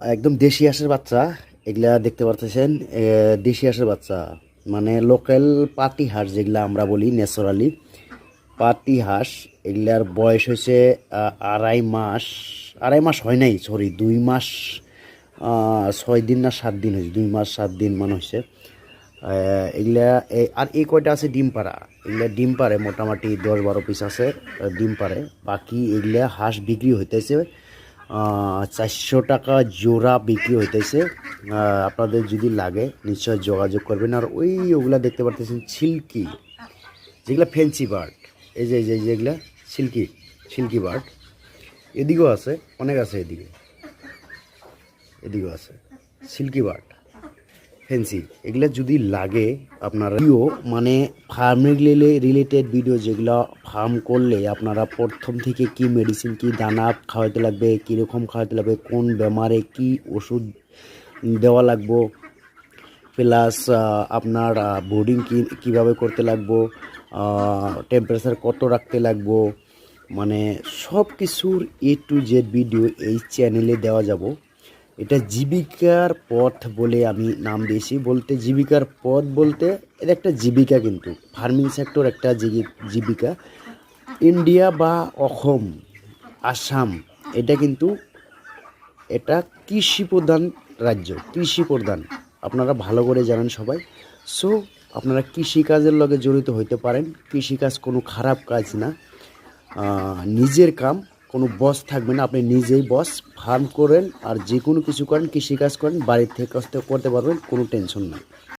একদম দেশি হাঁসের বাচ্চা। এগুলা দেখতে পারতেছেন, দেশি হাঁসের বাচ্চা, মানে লোকাল পাতি হাঁস যেগুলা আমরা বলি ন্যাচারালি পাতি হাঁস। এগুলার বয়স হয়েছে 2.5 মাস। 2.5 মাস হয় নাই, সরি 2 মাস 6 দিন না 7 দিন হয়েছে, 2 মাস 7 দিন মানে হয়েছে। এগুলা আর এই কয়টা আছে ডিম পাড়া। এগুলা ডিম পারে মোটামুটি 10-12 পিস আছে ডিম পারে। বাকি এগুলা হাঁস বিক্রি হইতেছে 400 টাকা জোড়া বিক্রি হইতেছে। আপনাদের যদি লাগে নিশ্চয় যোগাযোগ করবেন। আর ওগুলা দেখতে পারতেছেন সিল্কি, যেগুলা ফ্যান্সি বার্ড। এই যে যেগুলা সিল্কি সিল্কি বার্ড। এদিকেও আছে, অনেক আছে, এদিকেও আছে সিল্কি বার্ড ফ্যান্সি। এগুলা যদি লাগে আপনারা ভিডিও, মানে ফার্মের রিলেটেড ভিডিও, যেগুলো ফার্ম করলে আপনারা প্রথম থেকে কি মেডিসিন, কি দানা খাওয়াতে লাগবে, কীরকম খাওয়াতে লাগবে, কোন বেমারে কি ওষুধ দেওয়া লাগবো, প্লাস আপনার বোর্ডিং কীভাবে করতে লাগবো, টেম্পারেচার কত রাখতে লাগবো, মানে সব কিছুর A to Z ভিডিও এই চ্যানেলে দেওয়া যাব। এটা জীবিকার পথ বলে আমি নাম দিয়েছি। বলতে জীবিকার পথ বলতে এটা একটা জীবিকা, কিন্তু ফার্মিং সেক্টর একটা জীবিকা। ইন্ডিয়া বা অসম, আসাম, এটা কিন্তু এটা কৃষি প্রধান রাজ্য, কৃষি প্রধান। আপনারা ভালো করে জানেন সবাই। সো আপনারা কৃষিকাজের লগে জড়িত হইতে পারেন। কৃষিকাজ কোনো খারাপ কাজ না, নিজের কাম, কোনো বস থাকবে না, আপনি নিজেই বস। ফার্ম করেন আর যে কোনো কিছু করেন, কৃষিকাজ করেন, বাড়ির থেকে করতে পারবেন, কোনো টেনশন নেই।